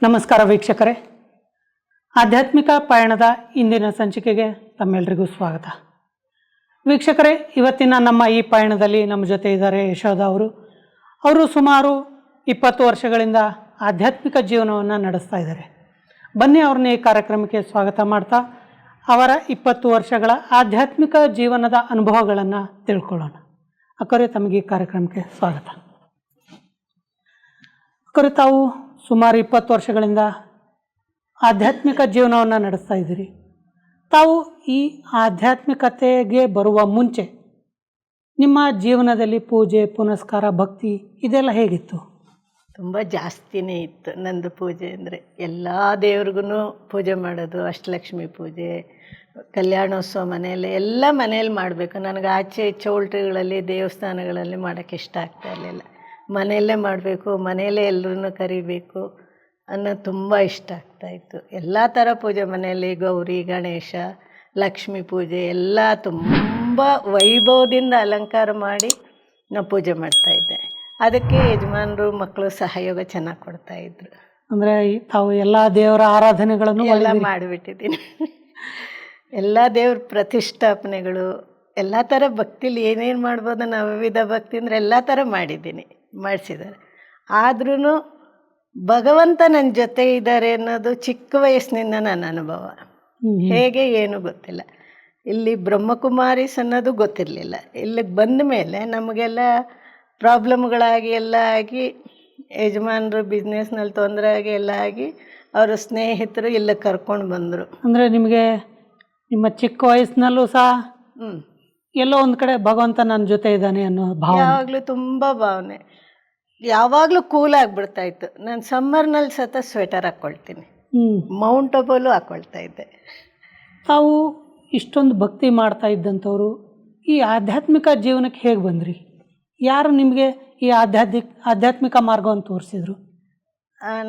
ನಮಸ್ಕಾರ ವೀಕ್ಷಕರೇ, ಆಧ್ಯಾತ್ಮಿಕ ಪಯಣದ ಇಂದಿನ ಸಂಚಿಕೆಗೆ ತಮ್ಮೆಲ್ಲರಿಗೂ ಸ್ವಾಗತ. ವೀಕ್ಷಕರೇ, ಇವತ್ತಿನ ನಮ್ಮ ಈ ಪಯಣದಲ್ಲಿ ನಮ್ಮ ಜೊತೆ ಇದ್ದಾರೆ ಯಶೋಧ ಅವರು ಸುಮಾರು 20 ವರ್ಷಗಳಿಂದ ಆಧ್ಯಾತ್ಮಿಕ ಜೀವನವನ್ನು ನಡೆಸ್ತಾ ಇದ್ದಾರೆ. ಬನ್ನಿ ಅವ್ರನ್ನ ಈ ಕಾರ್ಯಕ್ರಮಕ್ಕೆ ಸ್ವಾಗತ ಮಾಡ್ತಾ ಅವರ 20 ವರ್ಷಗಳ ಆಧ್ಯಾತ್ಮಿಕ ಜೀವನದ ಅನುಭವಗಳನ್ನು ತಿಳ್ಕೊಳ್ಳೋಣ. ಅಕ್ಕರೆ, ತಮಗೆ ಈ ಕಾರ್ಯಕ್ರಮಕ್ಕೆ ಸ್ವಾಗತ. ಅಕ್ಕರೆ, ತಾವು ಸುಮಾರು 20 ವರ್ಷಗಳಿಂದ ಆಧ್ಯಾತ್ಮಿಕ ಜೀವನವನ್ನು ನಡೆಸ್ತಾ ಇದ್ದೀರಿ. ತಾವು ಈ ಆಧ್ಯಾತ್ಮಿಕತೆಗೆ ಬರುವ ಮುಂಚೆ ನಿಮ್ಮ ಜೀವನದಲ್ಲಿ ಪೂಜೆ, ಪುನಸ್ಕಾರ, ಭಕ್ತಿ ಇದೆಲ್ಲ ಹೇಗಿತ್ತು? ತುಂಬ ಜಾಸ್ತಿನೇ ಇತ್ತು ನಂದು ಪೂಜೆ ಅಂದರೆ. ಎಲ್ಲ ದೇವ್ರಿಗೂ ಪೂಜೆ ಮಾಡೋದು, ಅಷ್ಟಲಕ್ಷ್ಮಿ ಪೂಜೆ, ಕಲ್ಯಾಣೋತ್ಸವ ಮನೆಯಲ್ಲಿ ಎಲ್ಲ ಮನೇಲಿ ಮಾಡಬೇಕು. ನನಗೆ ಆಚೆ ಚೌಲ್ಟ್ರಿಗಳಲ್ಲಿ ದೇವಸ್ಥಾನಗಳಲ್ಲಿ ಮಾಡೋಕ್ಕೆ ಇಷ್ಟ ಆಗ್ತಾ ಇರಲಿಲ್ಲ. ಮನೆಯಲ್ಲೇ ಮಾಡಬೇಕು, ಮನೆಯಲ್ಲೇ ಎಲ್ಲರೂ ಕರಿಬೇಕು ಅನ್ನೋದು ತುಂಬ ಇಷ್ಟ ಆಗ್ತಾಯಿತ್ತು. ಎಲ್ಲ ಥರ ಪೂಜೆ ಮನೆಯಲ್ಲಿ ಗೌರಿ, ಗಣೇಶ, ಲಕ್ಷ್ಮೀ ಪೂಜೆ ಎಲ್ಲ ತುಂಬ ವೈಭವದಿಂದ ಅಲಂಕಾರ ಮಾಡಿ ನಾವು ಪೂಜೆ ಮಾಡ್ತಾಯಿದ್ದೆ. ಅದಕ್ಕೆ ಯಜಮಾನರು, ಮಕ್ಕಳು ಸಹಯೋಗ ಚೆನ್ನಾಗಿ ಕೊಡ್ತಾಯಿದ್ರು. ಅಂದರೆ ತಾವು ಎಲ್ಲ ದೇವರ ಆರಾಧನೆಗಳನ್ನು ಎಲ್ಲ ಮಾಡಿಬಿಟ್ಟಿದ್ದೀನಿ. ಎಲ್ಲ ದೇವ್ರ ಪ್ರತಿಷ್ಠಾಪನೆಗಳು, ಎಲ್ಲ ಥರ ಭಕ್ತಿಲಿ ಏನೇನು ಮಾಡ್ಬೋದು ನಾವು ವಿವಿಧ ಭಕ್ತಿ ಅಂದರೆ ಎಲ್ಲ ಥರ ಮಾಡಿಸಿದ್ದಾರೆ. ಆದ್ರೂ ಭಗವಂತ ನನ್ನ ಜೊತೆ ಇದ್ದಾರೆ ಅನ್ನೋದು ಚಿಕ್ಕ ವಯಸ್ಸಿನಿಂದ ನನ್ನ ಅನುಭವ. ಹೇಗೆ ಏನೂ ಗೊತ್ತಿಲ್ಲ. ಇಲ್ಲಿ ಬ್ರಹ್ಮಕುಮಾರೀಸ್ ಅನ್ನೋದು ಗೊತ್ತಿರಲಿಲ್ಲ. ಇಲ್ಲಿಗೆ ಬಂದ ಮೇಲೆ ನಮಗೆಲ್ಲ ಪ್ರಾಬ್ಲಮ್ಗಳಾಗಿ ಎಲ್ಲ ಆಗಿ, ಯಜಮಾನರು ಬಿಸ್ನೆಸ್ನಲ್ಲಿ ತೊಂದರೆ ಆಗಿ ಎಲ್ಲ ಆಗಿ, ಅವರ ಸ್ನೇಹಿತರು ಇಲ್ಲಿಗೆ ಕರ್ಕೊಂಡು ಬಂದರು. ಅಂದರೆ ನಿಮಗೆ ನಿಮ್ಮ ಚಿಕ್ಕ ವಯಸ್ಸಿನಲ್ಲೂ ಸಹ ಎಲ್ಲೋ ಒಂದು ಕಡೆ ಭಗವಂತ ನನ್ನ ಜೊತೆ ಇದ್ದಾನೆ ಅನ್ನೋ ಭಾವ ಯಾವಾಗಲೂ ತುಂಬ ಭಾವನೆ. ಯಾವಾಗಲೂ ಕೂಲ್ ಆಗಿಬಿಡ್ತಾಯಿತ್ತು. ನಾನು ಸಮ್ಮರ್ನಲ್ಲಿ ಸತ ಸ್ವೆಟರ್ ಹಾಕ್ಕೊಳ್ತೀನಿ, ಮೌಂಟ್ ಅಬೂಲು ಹಾಕ್ಕೊಳ್ತಾ ಇದ್ದೆ. ತಾವು ಇಷ್ಟೊಂದು ಭಕ್ತಿ ಮಾಡ್ತಾ ಇದ್ದಂಥವ್ರು ಈ ಆಧ್ಯಾತ್ಮಿಕ ಜೀವನಕ್ಕೆ ಹೇಗೆ ಬಂದ್ರಿ? ಯಾರು ನಿಮಗೆ ಈ ಆಧ್ಯಾತ್ಮಿಕ ಮಾರ್ಗವನ್ನು ತೋರಿಸಿದ್ರು?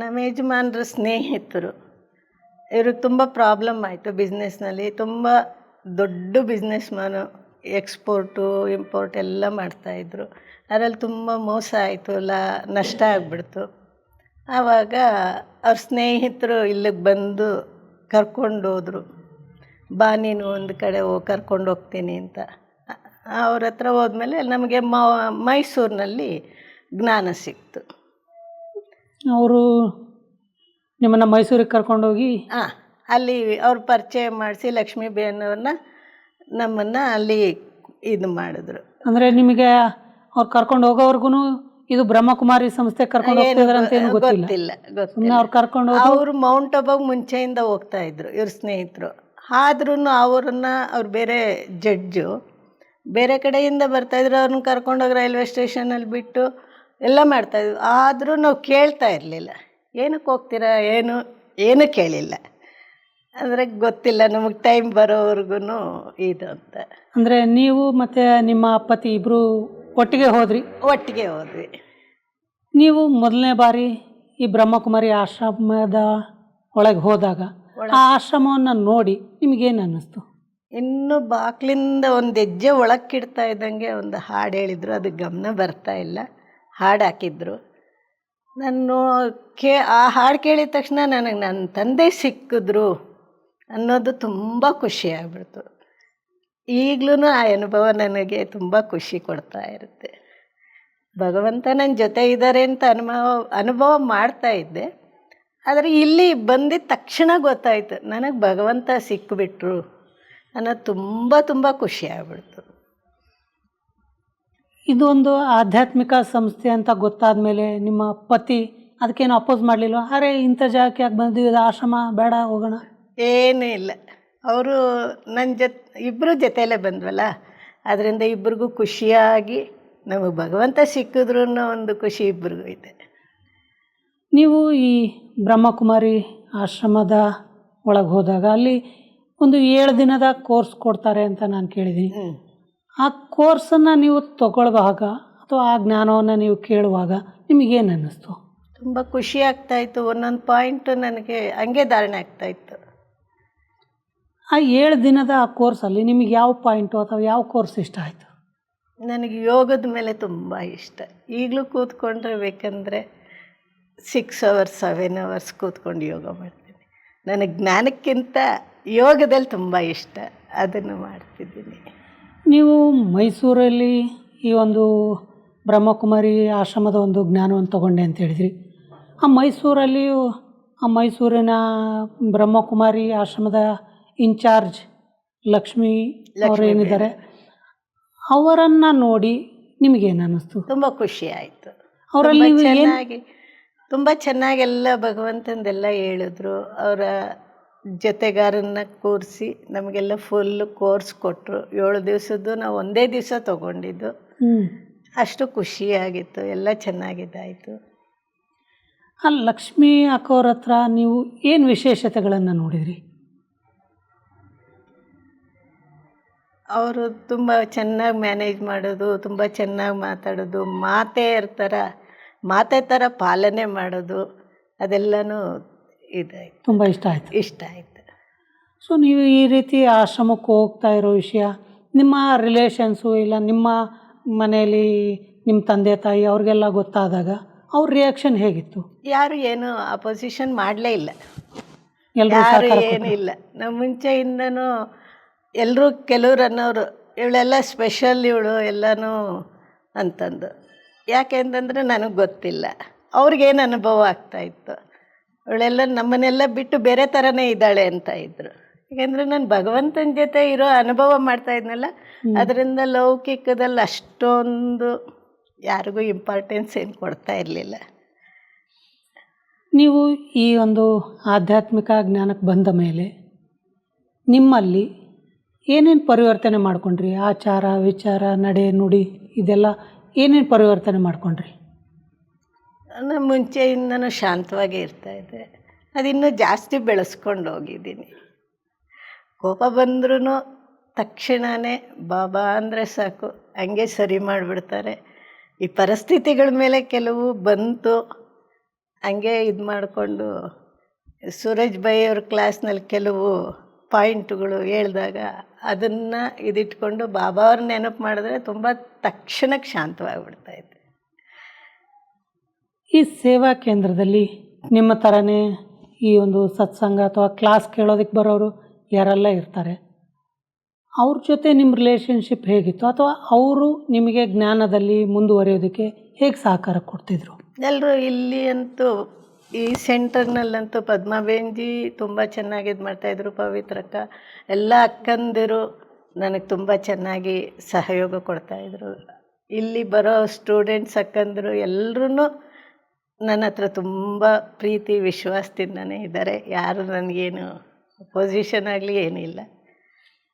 ನಮ್ಮ ಯಜಮಾನ್ರ ಸ್ನೇಹಿತರು. ಇವ್ರಿಗೆ ತುಂಬ ಪ್ರಾಬ್ಲಮ್ ಆಯಿತು ಬಿಸ್ನೆಸ್ನಲ್ಲಿ. ತುಂಬ ದೊಡ್ಡ ಬಿಸ್ನೆಸ್ ಮ್ಯಾನು, ಎಕ್ಸ್ಪೋರ್ಟು ಇಂಪೋರ್ಟ್ ಎಲ್ಲ ಮಾಡ್ತಾಯಿದ್ರು. ಅದರಲ್ಲಿ ತುಂಬ ಮೋಸ ಆಯಿತು, ನಷ್ಟ ಆಗಿಬಿಡ್ತು. ಆವಾಗ ಅವ್ರ ಸ್ನೇಹಿತರು ಇಲ್ಲಿಗೆ ಬಂದು ಕರ್ಕೊಂಡೋದ್ರು. ಬಾ ನೀನು ಒಂದು ಕಡೆ ಕರ್ಕೊಂಡು ಹೋಗ್ತೀನಿ ಅಂತ. ಅವ್ರ ಹತ್ರ ಹೋದ್ಮೇಲೆ ನಮಗೆ ಮೈಸೂರಿನಲ್ಲಿ ಜ್ಞಾನ ಸಿಕ್ತು. ಅವರು ನಿಮ್ಮನ್ನು ಮೈಸೂರಿಗೆ ಕರ್ಕೊಂಡೋಗಿ ಅಲ್ಲಿ ಅವ್ರು ಪರಿಚಯ ಮಾಡಿಸಿ ಲಕ್ಷ್ಮೀ ಬೇನವ್ರನ್ನ ನಮ್ಮನ್ನು ಅಲ್ಲಿ ಇದು ಮಾಡಿದ್ರು. ಅಂದರೆ ನಿಮಗೆ ಅವ್ರು ಕರ್ಕೊಂಡು ಹೋಗೋವರೆಗೂ ಇದು ಬ್ರಹ್ಮಕುಮಾರಿ ಸಂಸ್ಥೆ ಕರ್ಕೊಂಡು ಹೋಗ್ತಿದ್ರು ಅಂತ ಏನು ಗೊತ್ತಿಲ್ಲ. ಅವ್ರು ಕರ್ಕೊಂಡು ಅವರು ಮೌಂಟ್ ಅಬೂಗೆ ಮುಂಚೆಯಿಂದ ಹೋಗ್ತಾ ಇದ್ರು ಇವ್ರ ಸ್ನೇಹಿತರು. ಆದ್ರೂ ಅವ್ರು ಬೇರೆ ಜಡ್ಜು ಬೇರೆ ಕಡೆಯಿಂದ ಬರ್ತಾಯಿದ್ರು. ಅವ್ರನ್ನ ಕರ್ಕೊಂಡೋಗಿ ರೈಲ್ವೆ ಸ್ಟೇಷನಲ್ಲಿ ಬಿಟ್ಟು ಎಲ್ಲ ಮಾಡ್ತಾಯಿದ್ರು. ಆದರೂ ನಾವು ಕೇಳ್ತಾ ಇರಲಿಲ್ಲ, ಏನಕ್ಕೆ ಹೋಗ್ತೀರಾ ಏನು ಕೇಳಿಲ್ಲ. ಅಂದರೆ ಗೊತ್ತಿಲ್ಲ ನಮಗೆ, ಟೈಮ್ ಬರೋವರೆಗೂ ಇದು ಅಂತ. ಅಂದರೆ ನೀವು ಮತ್ತು ನಿಮ್ಮ ಪತಿ ಇಬ್ಬರು ಒಟ್ಟಿಗೆ ಹೋದ್ರಿ? ಒಟ್ಟಿಗೆ ಹೋದ್ವಿ. ನೀವು ಮೊದಲನೇ ಬಾರಿ ಈ ಬ್ರಹ್ಮಕುಮಾರಿ ಆಶ್ರಮದ ಒಳಗೆ ಹೋದಾಗ ಆ ಆಶ್ರಮವನ್ನು ನೋಡಿ ನಿಮಗೇನು ಅನ್ನಿಸ್ತು? ಇನ್ನು ಬಾಕ್ಲಿಂದ ಒಂದು ಹೆಜ್ಜೆ ಒಳಕ್ಕಿಡ್ತಾ ಇದ್ದಂಗೆ ಒಂದು ಹಾಡು ಹೇಳಿದರು. ಅದು ಗಮನ ಬರ್ತಾ ಇಲ್ಲ. ಹಾಡು ಹಾಕಿದ್ರು. ಆ ಹಾಡು ಕೇಳಿದ ತಕ್ಷಣ ನನಗೆ ನನ್ನ ತಂದೆ ಸಿಕ್ಕಿದ್ರು ಅನ್ನೋದು ತುಂಬ ಖುಷಿ ಆಗ್ಬಿಡ್ತು. ಈಗಲೂ ಆ ಅನುಭವ ನನಗೆ ತುಂಬ ಖುಷಿ ಕೊಡ್ತಾ ಇರುತ್ತೆ. ಭಗವಂತ ನನ್ನ ಜೊತೆ ಇದ್ದಾರೆ ಅಂತ ಅನುಭವ ಮಾಡ್ತಾ ಇದ್ದೆ. ಆದರೆ ಇಲ್ಲಿ ಬಂದಿದ್ದ ತಕ್ಷಣ ಗೊತ್ತಾಯಿತು ನನಗೆ ಭಗವಂತ ಸಿಕ್ಕಿಬಿಟ್ರು ಅನ್ನೋದು ತುಂಬ ತುಂಬ ಖುಷಿ ಆಗ್ಬಿಡ್ತು. ಇದು ಒಂದು ಆಧ್ಯಾತ್ಮಿಕ ಸಂಸ್ಥೆ ಅಂತ ಗೊತ್ತಾದ ಮೇಲೆ ನಿಮ್ಮ ಪತಿ ಅದಕ್ಕೇನು ಅಪೋಸ್ ಮಾಡಲಿಲ್ಲ? ಅರೆ, ಇಂಥ ಜಾಗಕ್ಕೆ ಯಾಕೆ ಬಂದಿವಿ, ಆಶ್ರಮ ಬೇಡ, ಹೋಗೋಣ? ಏನೂ ಇಲ್ಲ. ಅವರು ನನ್ನ ಇಬ್ಬರು ಜೊತೆಯಲ್ಲೇ ಬಂದ್ವಲ್ಲ, ಅದರಿಂದ ಇಬ್ಬರಿಗೂ ಖುಷಿಯಾಗಿ ನಮಗೆ ಭಗವಂತ ಸಿಕ್ಕಿದ್ರು ಅನ್ನೋ ಒಂದು ಖುಷಿ ಇಬ್ಬರಿಗೂ ಇದೆ. ನೀವು ಈ ಬ್ರಹ್ಮಕುಮಾರಿ ಆಶ್ರಮದ ಒಳಗೆ ಹೋದಾಗ ಅಲ್ಲಿ ಒಂದು 7 ದಿನದ ಕೋರ್ಸ್ ಕೊಡ್ತಾರೆ ಅಂತ ನಾನು ಕೇಳಿದ್ದೀನಿ. ಆ ಕೋರ್ಸನ್ನು ನೀವು ತಗೊಳ್ಳುವಾಗ ಅಥವಾ ಆ ಜ್ಞಾನವನ್ನು ನೀವು ಕೇಳುವಾಗ ನಿಮಗೇನು ಅನ್ನಿಸ್ತು? ತುಂಬ ಖುಷಿ ಆಗ್ತಾಯಿತ್ತು. ಒಂದೊಂದು ಪಾಯಿಂಟು ನನಗೆ ಹಂಗೆ ಧಾರಣೆ ಆಗ್ತಾಯಿತ್ತು. ಆ 7 ದಿನದ ಆ ಕೋರ್ಸಲ್ಲಿ ನಿಮಗೆ ಯಾವ ಪಾಯಿಂಟು ಅಥವಾ ಯಾವ ಕೋರ್ಸ್ ಇಷ್ಟ ಆಯಿತು? ನನಗೆ ಯೋಗದ ಮೇಲೆ ತುಂಬ ಇಷ್ಟ. ಈಗಲೂ ಕೂತ್ಕೊಂಡ್ರೆ ಬೇಕಂದರೆ 6 ಅವರ್ಸ್ 7 ಅವರ್ಸ್ ಕೂತ್ಕೊಂಡು ಯೋಗ ಮಾಡ್ತೀನಿ. ನನಗೆ ಜ್ಞಾನಕ್ಕಿಂತ ಯೋಗದಲ್ಲಿ ತುಂಬ ಇಷ್ಟ, ಅದನ್ನು ಮಾಡ್ತಿದ್ದೀನಿ. ನೀವು ಮೈಸೂರಲ್ಲಿ ಈ ಒಂದು ಬ್ರಹ್ಮಕುಮಾರಿ ಆಶ್ರಮದ ಒಂದು ಜ್ಞಾನವನ್ನು ತಗೊಂಡೆ ಅಂತ ಹೇಳಿದ್ರಿ. ಆ ಮೈಸೂರಿನ ಬ್ರಹ್ಮಕುಮಾರಿ ಆಶ್ರಮದ ಇನ್ಚಾರ್ಜ್ ಲಕ್ಷ್ಮಿ ಅವರು ಏನಿದ್ದಾರೆ, ಅವರನ್ನು ನೋಡಿ ನಿಮಗೇನು ಅನ್ನಿಸ್ತು? ತುಂಬ ಖುಷಿ ಆಯಿತು. ಅವರಲ್ಲಿ ತುಂಬ ಚೆನ್ನಾಗೆಲ್ಲ ಭಗವಂತಂದೆಲ್ಲ ಹೇಳಿದ್ರು. ಅವರ ಜೊತೆಗಾರನ್ನ ಕೂರಿಸಿ ನಮಗೆಲ್ಲ ಫುಲ್ಲು ಕೋರ್ಸ್ ಕೊಟ್ಟರು. 7 ದಿವಸದ್ದು ನಾವು ಒಂದೇ ದಿವಸ ತೊಗೊಂಡಿದ್ದು. ಅಷ್ಟು ಖುಷಿಯಾಗಿತ್ತು, ಎಲ್ಲ ಚೆನ್ನಾಗಿದ್ದಾಯಿತು. ಆ ಲಕ್ಷ್ಮೀ ಅಕ್ಕವ್ರ ಹತ್ರ ನೀವು ಏನು ವಿಶೇಷತೆಗಳನ್ನು ನೋಡಿದ್ರಿ? ಅವರು ತುಂಬ ಚೆನ್ನಾಗಿ ಮ್ಯಾನೇಜ್ ಮಾಡೋದು, ತುಂಬ ಚೆನ್ನಾಗಿ ಮಾತಾಡೋದು, ಮಾತೇ ಥರ ಪಾಲನೆ ಮಾಡೋದು, ಅದೆಲ್ಲನೂ ಇದಾಯಿತು, ತುಂಬ ಇಷ್ಟ ಆಯಿತು. ಸೊ ನೀವು ಈ ರೀತಿ ಆಶ್ರಮಕ್ಕೆ ಹೋಗ್ತಾ ಇರೋ ವಿಷಯ ನಿಮ್ಮ ರಿಲೇಷನ್ಸು ಇಲ್ಲ ನಿಮ್ಮ ಮನೆಯಲ್ಲಿ ನಿಮ್ಮ ತಂದೆ ತಾಯಿ ಅವ್ರಿಗೆಲ್ಲ ಗೊತ್ತಾದಾಗ ಅವ್ರ ರಿಯಾಕ್ಷನ್ ಹೇಗಿತ್ತು? ಯಾರು ಏನು ಅಪೋಸಿಷನ್ ಮಾಡಲೇ ಇಲ್ಲ, ಎಲ್ಲರೂ ಯಾರು ಏನಿಲ್ಲ. ನಮ್ಮ ಮುಂಚೆಯಿಂದನೂ ಎಲ್ಲರೂ ಕೆಲವ್ರು ಅನ್ನೋರು ಇವಳೆಲ್ಲ ಸ್ಪೆಷಲ್ ಇವಳು ಎಲ್ಲನೂ ಅಂತಂದು. ಯಾಕೆ ಅಂತಂದರೆ ನನಗೆ ಗೊತ್ತಿಲ್ಲ, ಅವ್ರಿಗೇನು ಅನುಭವ ಆಗ್ತಾಯಿತ್ತು. ಇವಳೆಲ್ಲ ನಮ್ಮನ್ನೆಲ್ಲ ಬಿಟ್ಟು ಬೇರೆ ಥರನೇ ಇದ್ದಾಳೆ ಅಂತ ಇದ್ದರು. ಯಾಕೆಂದರೆ ನಾನು ಭಗವಂತನ ಜೊತೆ ಇರೋ ಅನುಭವ ಮಾಡ್ತಾಯಿದ್ನಲ್ಲ, ಅದರಿಂದ ಲೌಕಿಕದಲ್ಲಿ ಅಷ್ಟೊಂದು ಯಾರಿಗೂ ಇಂಪಾರ್ಟೆನ್ಸ್ ಏನು ಕೊಡ್ತಾ ಇರಲಿಲ್ಲ. ನೀವು ಈ ಒಂದು ಆಧ್ಯಾತ್ಮಿಕ ಜ್ಞಾನಕ್ಕೆ ಬಂದ ಮೇಲೆ ನಿಮ್ಮಲ್ಲಿ ಏನೇನು ಪರಿವರ್ತನೆ ಮಾಡ್ಕೊಂಡ್ರಿ? ಆಚಾರ ವಿಚಾರ ನಡೆ ನುಡಿ ಇದೆಲ್ಲ ಏನೇನು ಪರಿವರ್ತನೆ ಮಾಡ್ಕೊಂಡ್ರಿ? ನಾನು ಮುಂಚೆಯಿಂದನೂ ಶಾಂತವಾಗಿ ಇರ್ತಾಯಿದ್ದೆ, ಅದಿನ್ನೂ ಜಾಸ್ತಿ ಬೆಳೆಸ್ಕೊಂಡು ಹೋಗಿದ್ದೀನಿ. ಕೋಪ ಬಂದ್ರೂ ತಕ್ಷಣವೇ ಬಾಬಾ ಅಂದರೆ ಸಾಕು, ಹಂಗೆ ಸರಿ ಮಾಡಿಬಿಡ್ತಾರೆ. ಈ ಪರಿಸ್ಥಿತಿಗಳ ಮೇಲೆ ಕೆಲವು ಬಂತು, ಹಂಗೆ ಇದು ಮಾಡಿಕೊಂಡು ಸೂರಜ್ ಬೈ ಅವ್ರ ಕ್ಲಾಸ್ನಲ್ಲಿ ಕೆಲವು ಪಾಯಿಂಟ್ಗಳು ಹೇಳಿದಾಗ ಅದನ್ನು ಇದಿಟ್ಕೊಂಡು ಬಾಬಾ ಅವ್ರ ನೆನಪು ಮಾಡಿದ್ರೆ ತುಂಬ ತಕ್ಷಣಕ್ಕೆ ಶಾಂತವಾಗಿಬಿಡ್ತಾಯಿತ್ತು. ಈ ಸೇವಾ ಕೇಂದ್ರದಲ್ಲಿ ನಿಮ್ಮ ಥರನೇ ಈ ಒಂದು ಸತ್ಸಂಗ ಅಥವಾ ಕ್ಲಾಸ್ ಕೇಳೋದಕ್ಕೆ ಬರೋರು ಯಾರೆಲ್ಲ ಇರ್ತಾರೆ, ಅವ್ರ ಜೊತೆ ನಿಮ್ಮ ರಿಲೇಷನ್ಶಿಪ್ ಹೇಗಿತ್ತು? ಅಥವಾ ಅವರು ನಿಮಗೆ ಜ್ಞಾನದಲ್ಲಿ ಮುಂದುವರಿಯೋದಕ್ಕೆ ಹೇಗೆ ಸಹಕಾರ ಕೊಡ್ತಿದ್ರು? ಎಲ್ಲರೂ ಇಲ್ಲಿ ಅಂತೂ ಈ ಸೆಂಟರ್ನಲ್ಲಂತೂ ಪದ್ಮಾಬೇಂಜಿ ತುಂಬ ಚೆನ್ನಾಗಿ ಇದು ಮಾಡ್ತಾಯಿದ್ರು. ಪವಿತ್ರಕ್ಕ ಎಲ್ಲ ಅಕ್ಕಂದಿರು ನನಗೆ ತುಂಬ ಚೆನ್ನಾಗಿ ಸಹಯೋಗ ಕೊಡ್ತಾಯಿದ್ರು. ಇಲ್ಲಿ ಬರೋ ಸ್ಟೂಡೆಂಟ್ಸ್ ಅಕ್ಕಂದರು ಎಲ್ಲರೂ ನನ್ನ ಹತ್ರ ತುಂಬ ಪ್ರೀತಿ ವಿಶ್ವಾಸದಿಂದನೇ ಇದ್ದಾರೆ. ಯಾರು ನನಗೇನು ಪೊಸಿಷನ್ ಆಗಲಿ ಏನಿಲ್ಲ,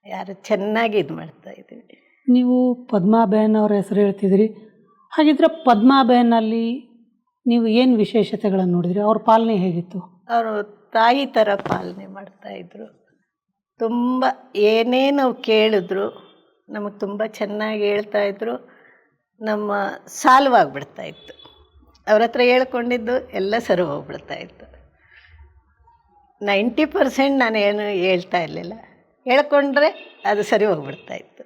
ಯಾರು ಚೆನ್ನಾಗಿ ಇದು ಮಾಡ್ತಾಯಿದ್ದೀವಿ. ನೀವು ಪದ್ಮಾಬೇನ್ ಅವ್ರ ಹೆಸರು ಹೇಳ್ತಿದ್ರಿ, ಹಾಗಿದ್ರೆ ಪದ್ಮಾಬೇನಲ್ಲಿ ನೀವು ಏನು ವಿಶೇಷತೆಗಳನ್ನು ನೋಡಿದ್ರಿ? ಅವ್ರ ಪಾಲನೆ ಹೇಗಿತ್ತು? ಅವರು ತಾಯಿ ಥರ ಪಾಲನೆ ಮಾಡ್ತಾಯಿದ್ರು. ತುಂಬ ಏನೇ ನಾವು ಕೇಳಿದ್ರು ನಮಗೆ ತುಂಬ ಚೆನ್ನಾಗಿ ಹೇಳ್ತಾಯಿದ್ರು. ನಮ್ಮ ಸಾಲ್ವಾಗಿಬಿಡ್ತಾಯಿತ್ತು. ಅವ್ರ ಹತ್ರ ಹೇಳ್ಕೊಂಡಿದ್ದು ಎಲ್ಲ ಸರಿ ಹೋಗ್ಬಿಡ್ತಾಯಿತ್ತು. 90% ನಾನು ಏನು ಹೇಳ್ತಾ ಇರಲಿಲ್ಲ, ಹೇಳ್ಕೊಂಡ್ರೆ ಅದು ಸರಿ ಹೋಗ್ಬಿಡ್ತಾಯಿತ್ತು.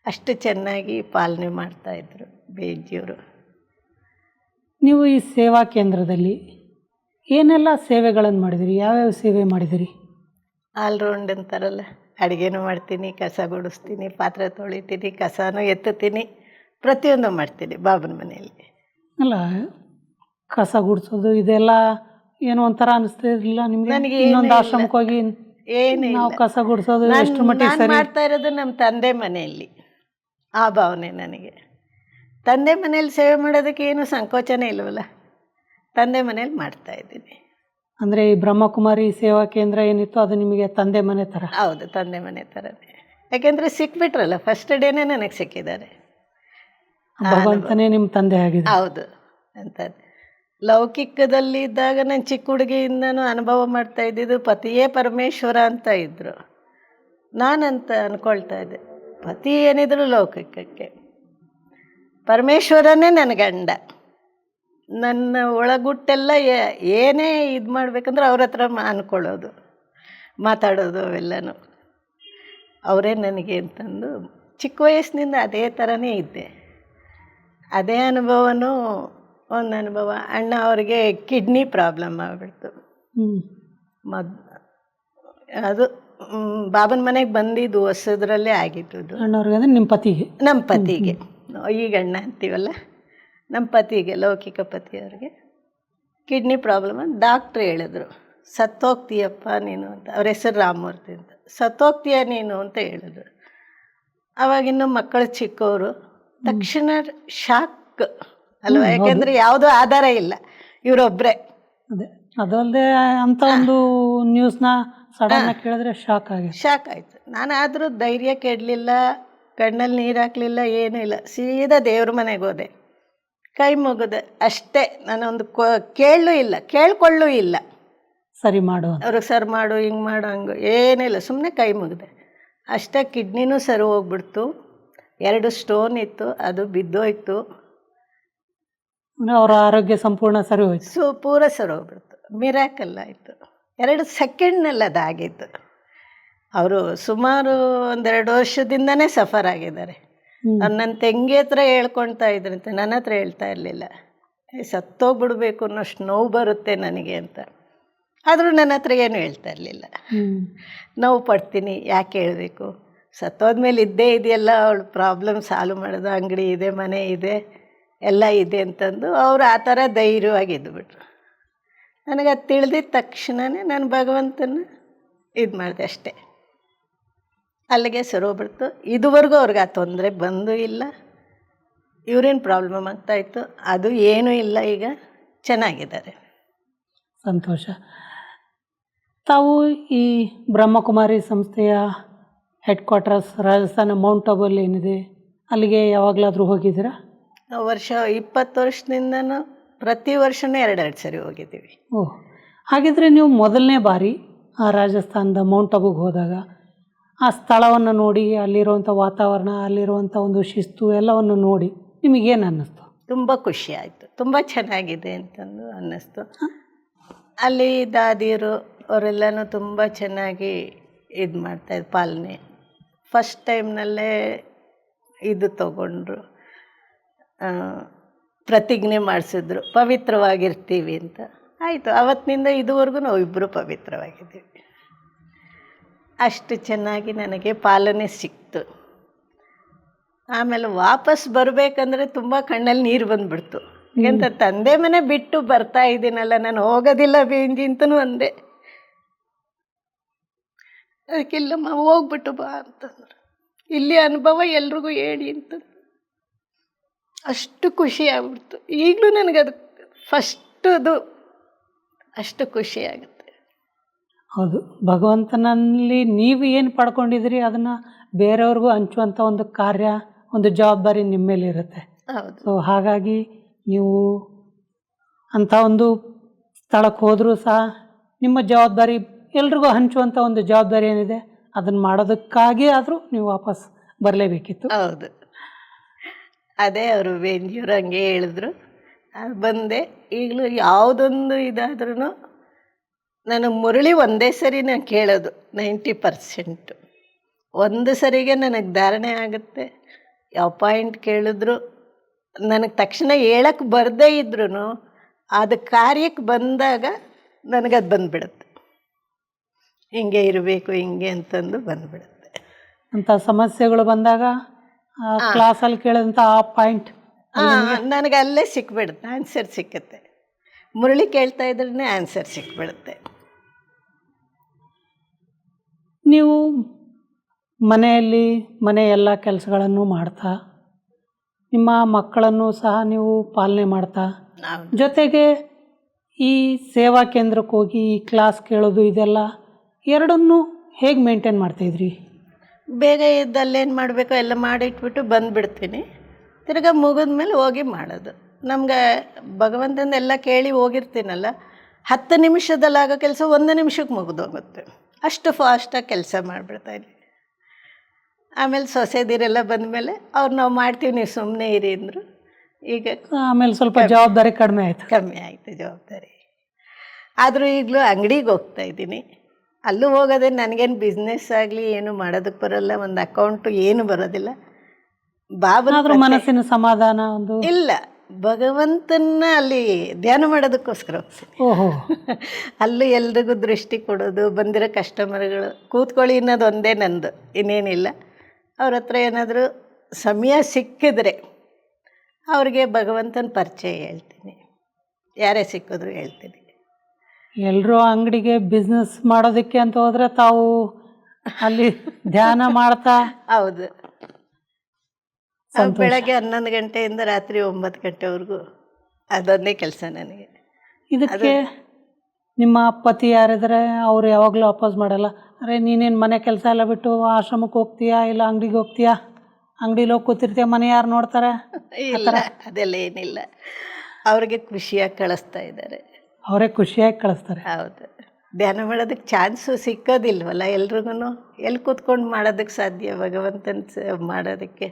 ಅಷ್ಟು ಚೆನ್ನಾಗಿ ಪಾಲನೆ ಮಾಡ್ತಾಯಿದ್ರು ಬೇಜಿಯವರು. ನೀವು ಈ ಸೇವಾ ಕೇಂದ್ರದಲ್ಲಿ ಏನೆಲ್ಲ ಸೇವೆಗಳನ್ನು ಮಾಡಿದಿರಿ? ಯಾವ್ಯಾವ ಸೇವೆ ಮಾಡಿದಿರಿ? ಆಲ್ರೌಂಡ್ ಅಂತಾರಲ್ಲ, ಅಡುಗೆನೂ ಮಾಡ್ತೀನಿ, ಕಸ ಗುಡಿಸ್ತೀನಿ, ಪಾತ್ರೆ ತೊಳಿತೀನಿ, ಕಸನೂ ಎತ್ತುತ್ತೀನಿ, ಪ್ರತಿಯೊಂದು ಮಾಡ್ತೀನಿ ಬಾಬನ ಮನೆಯಲ್ಲಿ. ಅಲ್ಲ, ಕಸ ಗುಡಿಸೋದು ಇದೆಲ್ಲ ಏನೋ ಒಂಥರ ಅನಿಸ್ತಿರಲಿಲ್ಲ ನಿಮಗೆ? ನನಗೆ ಇನ್ನೊಂದು ಆಶ್ರಮಕ್ಕೆ ಹೋಗಿ ಏನೇ ನಾವು ಕಸ ಗುಡಿಸೋದು ಎಷ್ಟು ಮಟ್ಟಿಗೆ ಸರಿ? ಮಾಡ್ತಾ ಇರೋದು ನಮ್ಮ ತಂದೆ ಮನೆಯಲ್ಲಿ ಆ ಭಾವನೆ ನನಗೆ. ತಂದೆ ಮನೇಲಿ ಸೇವೆ ಮಾಡೋದಕ್ಕೆ ಏನು ಸಂಕೋಚನೇ ಇಲ್ವಲ್ಲ, ತಂದೆ ಮನೇಲಿ ಮಾಡ್ತಾಯಿದ್ದೀನಿ. ಅಂದರೆ ಈ ಬ್ರಹ್ಮಕುಮಾರಿ ಸೇವಾ ಕೇಂದ್ರ ಏನಿತ್ತು ಅದು ನಿಮಗೆ ತಂದೆ ಮನೆ ಥರ? ಹೌದು, ತಂದೆ ಮನೆ ಥರನೇ. ಯಾಕೆಂದರೆ ಸಿಕ್ಬಿಟ್ರಲ್ಲ, ಫಸ್ಟ್ ಡೇನೇ ನನಗೆ ಸಿಕ್ಕಿದ್ದಾರೆ. ಭಗವಂತನೇ ನಿಮ್ಮ ತಂದೆ ಆಗಿದೆ. ಹೌದು ಅಂತ ಲೌಕಿಕದಲ್ಲಿ ಇದ್ದಾಗ ನಾನು ಚಿಕ್ಕ ಹುಡುಗಿಯಿಂದನೂ ಅನುಭವ ಮಾಡ್ತಾ ಇದ್ದಿದ್ದು ಪತಿಯೇ ಪರಮೇಶ್ವರ ಅಂತ ಇದ್ದರು. ನಾನಂತ ಅಂದ್ಕೊಳ್ತಾ ಇದ್ದೆ, ಪತಿ ಏನಿದ್ರು ಲೌಕಿಕಕ್ಕೆ, ಪರಮೇಶ್ವರನೇ ನನ್ನ ಗಂಡ. ನನ್ನ ಒಳಗುಟ್ಟೆಲ್ಲ ಏನೇ ಇದು ಮಾಡಬೇಕಂದ್ರೆ ಅವ್ರ ಹತ್ರ ಅಂದ್ಕೊಳ್ಳೋದು, ಮಾತಾಡೋದು ಅವೆಲ್ಲನೂ ಅವರೇ ನನಗೆ ಅಂತಂದು ಚಿಕ್ಕ ವಯಸ್ಸಿನಿಂದ ಅದೇ ಥರನೇ ಇದ್ದೆ. ಅದೇ ಅನುಭವನೂ ಒಂದು ಅನುಭವ. ಅಣ್ಣ ಅವ್ರಿಗೆ ಕಿಡ್ನಿ ಪ್ರಾಬ್ಲಮ್ ಆಗಿಬಿಡ್ತು. ಹ್ಞೂ ಅದು ಬಾಬನ ಮನೆಗೆ ಬಂದಿದ್ದು ಹೊಸದ್ರಲ್ಲೇ ಆಗಿದ್ದು. ಅಣ್ಣವ್ರಿಗೆ ಅಂದರೆ ನಿಮ್ಮ ಪತಿಗೆ? ನಮ್ಮ ಪತಿಗೆ, ಈಗ ಅಣ್ಣ ಅಂತೀವಲ್ಲ, ನಮ್ಮ ಪತಿಗೆ, ಲೌಕಿಕ ಪತಿಯವ್ರಿಗೆ ಕಿಡ್ನಿ ಪ್ರಾಬ್ಲಮ್ ಅಂತ ಡಾಕ್ಟ್ರ್ ಹೇಳಿದ್ರು. ಸತ್ತೋಗ್ತೀಯಪ್ಪ ನೀನು ಅಂತ. ಅವ್ರ ಹೆಸರು ರಾಮಮೂರ್ತಿ ಅಂತ. ಸತ್ತೋಗ್ತೀಯ ನೀನು ಅಂತ ಹೇಳಿದ್ರು. ಅವಾಗಿನ್ನೂ ಮಕ್ಕಳು ಚಿಕ್ಕವರು. ತಕ್ಷಣ ಶಾಕ್ ಅಲ್ವ, ಯಾಕೆಂದರೆ ಯಾವುದೂ ಆಧಾರ ಇಲ್ಲ, ಇವರೊಬ್ಬರೇ. ಅದೇ ಅದಲ್ಲದೆ ಅಂಥ ಒಂದು ನ್ಯೂಸ್ನ ಸಡನ್ ಆಗಿ ಕೇಳಿದ್ರೆ ಶಾಕ್ ಆಯಿತು. ನಾನು ಆದರೂ ಧೈರ್ಯ ಕೆಡಲಿಲ್ಲ, ಕಣ್ಣಲ್ಲಿ ನೀರು ಹಾಕಲಿಲ್ಲ, ಏನೂ ಇಲ್ಲ. ಸೀದಾ ದೇವ್ರ ಮನೆಗೆ ಹೋದೆ, ಕೈ ಮುಗಿದೆ ಅಷ್ಟೇ. ನಾನೊಂದು ಕೇಳಲೂ ಇಲ್ಲ, ಕೇಳ್ಕೊಳ್ಳೂ ಇಲ್ಲ. ಸರಿ ಮಾಡು ಅವ್ರಿಗೆ ಸರಿ ಮಾಡು, ಹಿಂಗೆ ಮಾಡು, ಹಂಗೆ ಏನಿಲ್ಲ, ಸುಮ್ಮನೆ ಕೈ ಮುಗಿದೆ ಅಷ್ಟೇ. ಕಿಡ್ನಿನೂ ಸರಿ ಹೋಗ್ಬಿಡ್ತು. 2 ಸ್ಟೋನ್ ಇತ್ತು, ಅದು ಬಿದ್ದೋಯ್ತು. ಅವರ ಆರೋಗ್ಯ ಸಂಪೂರ್ಣ ಸರಿ ಹೋಯ್ತು. ಪೂರ ಸರಿ ಹೋಗ್ಬಿಡ್ತು. ಮಿರಾಕಲ್ ಆಯಿತು. 2 ಸೆಕೆಂಡ್ನಲ್ಲಿ ಅದಾಗಿತ್ತು. ಅವರು ಸುಮಾರು 1-2 ವರ್ಷದಿಂದನೇ ಸಫರ್ ಆಗಿದ್ದಾರೆ. ನನ್ನ ತಂಗಿ ಹತ್ರ ಹೇಳ್ಕೊಳ್ತಾ ಇದ್ರಂತೆ, ನನ್ನ ಹತ್ರ ಹೇಳ್ತಾ ಇರಲಿಲ್ಲ. ಸತ್ತೋಗ್ಬಿಡ್ಬೇಕು ಅನ್ನೋಷ್ಟು ನೋವು ಬರುತ್ತೆ ನನಗೆ ಅಂತ. ಆದರೂ ನನ್ನ ಹತ್ರ ಏನೂ ಹೇಳ್ತಾ ಇರಲಿಲ್ಲ. ನೋವು ಪಡ್ತೀನಿ, ಯಾಕೆ ಹೇಳಬೇಕು, ಸತ್ತೋದ್ಮೇಲೆ ಇದ್ದೇ ಇದೆಯಲ್ಲ, ಅವಳು ಪ್ರಾಬ್ಲಮ್ ಸಾಲ್ವ್ ಮಾಡೋದು, ಅಂಗಡಿ ಇದೆ, ಮನೆ ಇದೆ, ಎಲ್ಲ ಇದೆ ಅಂತಂದು ಅವರು ಆ ಥರ ಧೈರ್ಯವಾಗಿದ್ದುಬಿಟ್ರು. ನನಗೆ ಅದು ತಿಳಿದಿದ್ದ ತಕ್ಷಣವೇ ನಾನು ಭಗವಂತನ ಇದು ಮಾಡಿದೆ ಅಷ್ಟೇ. ಅಲ್ಲಿಗೆ ಸರೋಗ್ಬಿಡ್ತು. ಇದುವರೆಗೂ ಅವ್ರಿಗೆ ಆ ತೊಂದರೆ ಬಂದೂ ಇಲ್ಲ. ಯೂರಿನ್ ಪ್ರಾಬ್ಲಮ್ ಆಗ್ತಾಯಿತ್ತು, ಅದು ಏನೂ ಇಲ್ಲ, ಈಗ ಚೆನ್ನಾಗಿದ್ದಾರೆ. ಸಂತೋಷ. ತಾವು ಈ ಬ್ರಹ್ಮಕುಮಾರಿ ಸಂಸ್ಥೆಯ ಹೆಡ್ ಕ್ವಾರ್ಟರ್ಸ್ ರಾಜಸ್ಥಾನ ಮೌಂಟ್ ಆಬುಲ್ಲಿ ಏನಿದೆ, ಅಲ್ಲಿಗೆ ಯಾವಾಗಲಾದರೂ ಹೋಗಿದ್ದೀರಾ? ನಾವು 20 ವರ್ಷದಿಂದನೂ ಪ್ರತಿ ವರ್ಷವೂ 2 ಸರಿ ಹೋಗಿದ್ದೀವಿ. ಓಹ್, ಹಾಗಿದ್ರೆ ನೀವು ಮೊದಲನೇ ಬಾರಿ ಆ ರಾಜಸ್ಥಾನದ ಮೌಂಟ್ ಆಬುಗೆ ಹೋದಾಗ ಆ ಸ್ಥಳವನ್ನು ನೋಡಿ, ಅಲ್ಲಿರುವಂಥ ವಾತಾವರಣ, ಅಲ್ಲಿರುವಂಥ ಒಂದು ಶಿಸ್ತು ಎಲ್ಲವನ್ನು ನೋಡಿ ನಿಮಗೇನು ಅನ್ನಿಸ್ತು? ತುಂಬ ಖುಷಿ ಆಯಿತು, ತುಂಬ ಚೆನ್ನಾಗಿದೆ ಅಂತಂದು ಅನ್ನಿಸ್ತು. ಅಲ್ಲಿ ದಾದಿಯರು ಅವರೆಲ್ಲನೂ ತುಂಬ ಚೆನ್ನಾಗಿ ಇದು ಮಾಡ್ತಾಯಿದ್ರು, ಪಾಲನೆ. ಫಸ್ಟ್ ಟೈಮ್ನಲ್ಲೇ ಇದು ತಗೊಂಡ್ರು, ಪ್ರತಿಜ್ಞೆ ಮಾಡಿಸಿದ್ರು, ಪವಿತ್ರವಾಗಿರ್ತೀವಿ ಅಂತ. ಆಯಿತು, ಆವತ್ತಿನಿಂದ ಇದುವರೆಗೂ ನಾವು ಇಬ್ಬರು ಪವಿತ್ರವಾಗಿದ್ದೀವಿ. ಅಷ್ಟು ಚೆನ್ನಾಗಿ ನನಗೆ ಪಾಲನೆ ಸಿಕ್ತು. ಆಮೇಲೆ ವಾಪಸ್ ಬರಬೇಕಂದ್ರೆ ತುಂಬ ಕಣ್ಣಲ್ಲಿ ನೀರು ಬಂದುಬಿಡ್ತು. ಎಂತ ತಂದೆ ಮನೆ ಬಿಟ್ಟು ಬರ್ತಾ ಇದ್ದೀನಲ್ಲ, ನಾನು ಹೋಗೋದಿಲ್ಲ ಬೇಂಜಿ ಅಂತನೂ ಅಂದೆ. ಅದಕ್ಕಿಲ್ಲಮ್ಮ ಹೋಗ್ಬಿಟ್ಟು ಬಾ ಅಂತಂದ್ರು. ಇಲ್ಲಿ ಅನುಭವ ಎಲ್ರಿಗೂ ಹೇಳಿ ಅಂತಂದು ಅಷ್ಟು ಖುಷಿ ಆಗ್ಬಿಡ್ತು. ಈಗಲೂ ನನಗದು ಫಸ್ಟದು ಅಷ್ಟು ಖುಷಿ ಆಗುತ್ತೆ. ಹೌದು, ಭಗವಂತನಲ್ಲಿ ನೀವು ಏನು ಪಡ್ಕೊಂಡಿದ್ದೀರಿ ಅದನ್ನು ಬೇರೆಯವ್ರಿಗೂ ಹಂಚುವಂಥ ಒಂದು ಕಾರ್ಯ, ಒಂದು ಜವಾಬ್ದಾರಿ ನಿಮ್ಮ ಮೇಲೆ ಇರುತ್ತೆ. ಹೌದು. ಸೊ ಹಾಗಾಗಿ ನೀವು ಅಂಥ ಒಂದು ಸ್ಥಳಕ್ಕೆ ಹೋದರೂ ಸಹ ನಿಮ್ಮ ಜವಾಬ್ದಾರಿ ಎಲ್ರಿಗೂ ಹಂಚುವಂಥ ಒಂದು ಜವಾಬ್ದಾರಿ ಏನಿದೆ ಅದನ್ನು ಮಾಡೋದಕ್ಕಾಗಿ ಆದರೂ ನೀವು ವಾಪಸ್ ಬರಲೇಬೇಕಿತ್ತು. ಹೌದು, ಅದೇ ಅವರು ವೇಂಜಿಯವರು ಹಂಗೆ ಹೇಳಿದ್ರು. ಅದು ಬಂದೆ. ಈಗಲೂ ಯಾವುದೊಂದು ಇದಾದ್ರೂ ನನಗೆ ಮುರಳಿ ಒಂದೇ ಸರಿ ನಾನು ಕೇಳೋದು 90%. ಒಂದು ಸರಿಗೆ ನನಗೆ ಧಾರಣೆ ಆಗುತ್ತೆ. ಯಾವ ಪಾಯಿಂಟ್ ಕೇಳಿದ್ರು ನನಗೆ ತಕ್ಷಣ ಹೇಳಕ್ಕೆ ಬರದೇ ಇದ್ರೂ ಅದು ಕಾರ್ಯಕ್ಕೆ ಬಂದಾಗ ನನಗದು ಬಂದುಬಿಡುತ್ತೆ. ಹಿಂಗೆ ಇರಬೇಕು, ಹಿಂಗೆ ಅಂತಂದು ಬಂದುಬಿಡುತ್ತೆ. ಅಂಥ ಸಮಸ್ಯೆಗಳು ಬಂದಾಗ ಕ್ಲಾಸಲ್ಲಿ ಕೇಳಿದಂಥ ಆ ಪಾಯಿಂಟ್ ನನಗೆ ಅಲ್ಲೇ ಸಿಕ್ಬಿಡುತ್ತೆ, ಆನ್ಸರ್ ಸಿಕ್ಕುತ್ತೆ. ಮುರಳಿ ಕೇಳ್ತಾ ಇದ್ರೇ ಆನ್ಸರ್ ಸಿಕ್ಬಿಡುತ್ತೆ. ನೀವು ಮನೆಯಲ್ಲಿ ಮನೆ ಎಲ್ಲ ಕೆಲಸಗಳನ್ನು ಮಾಡ್ತಾ ನಿಮ್ಮ ಮಕ್ಕಳನ್ನು ಸಹ ನೀವು ಪಾಲನೆ ಮಾಡ್ತಾ, ಜೊತೆಗೆ ಈ ಸೇವಾ ಕೇಂದ್ರಕ್ಕೆ ಹೋಗಿ ಈ ಕ್ಲಾಸ್ ಕೇಳೋದು, ಇದೆಲ್ಲ ಎರಡನ್ನೂ ಹೇಗೆ ಮೇಂಟೈನ್ ಮಾಡ್ತಾಯಿದ್ರಿ? ಬೇಗ ಎದ್ದಲ್ಲೇನು ಮಾಡಬೇಕೋ ಎಲ್ಲ ಮಾಡಿಟ್ಬಿಟ್ಟು ಬಂದುಬಿಡ್ತೀನಿ. ತಿರ್ಗಾ ಮುಗಿದ್ಮೇಲೆ ಹೋಗಿ ಮಾಡೋದು. ನಮ್ಗೆ ಭಗವಂತನ ಎಲ್ಲ ಕೇಳಿ ಹೋಗಿರ್ತೀನಲ್ಲ, 10 ನಿಮಿಷದಲ್ಲಾಗೋ ಕೆಲಸ 1 ನಿಮಿಷಕ್ಕೆ ಮುಗಿದೋಗುತ್ತೆ. ಅಷ್ಟು ಫಾಸ್ಟಾಗಿ ಕೆಲಸ ಮಾಡಿಬಿಡ್ತಾಯಿದ್ವಿ. ಆಮೇಲೆ ಸೊಸೆದಿರೆಲ್ಲ ಬಂದಮೇಲೆ ಅವ್ರು ನಾವು ಮಾಡ್ತೀವಿ, ನೀವು ಸುಮ್ಮನೆ ಇರಿ ಅಂದರು. ಈಗ ಆಮೇಲೆ ಸ್ವಲ್ಪ ಜವಾಬ್ದಾರಿ ಕಡಿಮೆ ಆಯಿತು ಜವಾಬ್ದಾರಿ. ಆದರೂ ಈಗಲೂ ಅಂಗಡಿಗೆ ಹೋಗ್ತಾಯಿದ್ದೀನಿ. ಅಲ್ಲೂ ಹೋಗೋದೇ ನನಗೇನು ಬಿಸ್ನೆಸ್ ಆಗಲಿ ಏನು ಮಾಡೋದಕ್ಕೆ ಬರೋಲ್ಲ, ಒಂದು ಅಕೌಂಟು ಏನು ಬರೋದಿಲ್ಲ. ಮನಸ್ಸಿನ ಸಮಾಧಾನ ಒಂದು ಇಲ್ಲ. ಭಗವಂತನ ಅಲ್ಲಿ ಧ್ಯಾನ ಮಾಡೋದಕ್ಕೋಸ್ಕರ ಹೋಗ್ತೀನಿ. ಓಹೋ. ಅಲ್ಲೂ ಎಲ್ರಿಗೂ ದೃಷ್ಟಿ ಕೊಡೋದು, ಬಂದಿರೋ ಕಸ್ಟಮರ್ಗಳು ಕೂತ್ಕೊಳ್ಳಿ ಅನ್ನೋದು ಒಂದೇ ನಂದು, ಇನ್ನೇನಿಲ್ಲ. ಅವ್ರ ಹತ್ರ ಏನಾದರೂ ಸಮಯ ಸಿಕ್ಕಿದ್ರೆ ಅವ್ರಿಗೆ ಭಗವಂತನ ಪರಿಚಯ ಹೇಳ್ತೀನಿ, ಯಾರೇ ಸಿಕ್ಕಿದ್ರು ಹೇಳ್ತೀನಿ. ಎಲ್ಲರೂ ಅಂಗಡಿಗೆ ಬಿಸ್ನೆಸ್ ಮಾಡೋದಕ್ಕೆ ಅಂತ ಹೋದರೆ ತಾವು ಅಲ್ಲಿ ಧ್ಯಾನ ಮಾಡ್ತಾ. ಹೌದು. ಬೆಳಗ್ಗೆ 11 ಗಂಟೆಯಿಂದ ರಾತ್ರಿ 9 ಗಂಟೆವರೆಗೂ ಅದೊಂದೇ ಕೆಲಸ ನನಗೆ. ಇದಕ್ಕೆ ನಿಮ್ಮ ಪತಿ ಯಾರಿದ್ರೆ ಅವ್ರು ಯಾವಾಗಲೂ ಅಪೋಸ್ ಮಾಡಲ್ಲ, ಅರೆ ನೀನೇನು ಮನೆ ಕೆಲಸ ಎಲ್ಲ ಬಿಟ್ಟು ಆಶ್ರಮಕ್ಕೆ ಹೋಗ್ತೀಯಾ ಇಲ್ಲ ಅಂಗಡಿಗೆ ಹೋಗ್ತೀಯಾ, ಅಂಗಡಿಲಿ ಹೋಗಿ ಕೂತಿರ್ತೀಯ, ಮನೆ ಯಾರು ನೋಡ್ತಾರೆ? ಇಲ್ಲ, ಅದೆಲ್ಲ ಏನಿಲ್ಲ. ಅವ್ರಿಗೆ ಖುಷಿಯಾಗಿ ಕಳಿಸ್ತಾ ಇದ್ದಾರೆ, ಅವರೇ ಖುಷಿಯಾಗಿ ಕಳಿಸ್ತಾರೆ. ಹೌದು. ಧ್ಯಾನ ಮಾಡೋದಕ್ಕೆ ಚಾನ್ಸು ಸಿಕ್ಕೋದಿಲ್ವಲ್ಲ ಎಲ್ರಿಗೂ. ಎಲ್ಲಿ ಕೂತ್ಕೊಂಡು ಮಾಡೋದಕ್ಕೆ ಸಾಧ್ಯ? ಭಗವಂತನ ಮಾಡೋದಕ್ಕೆ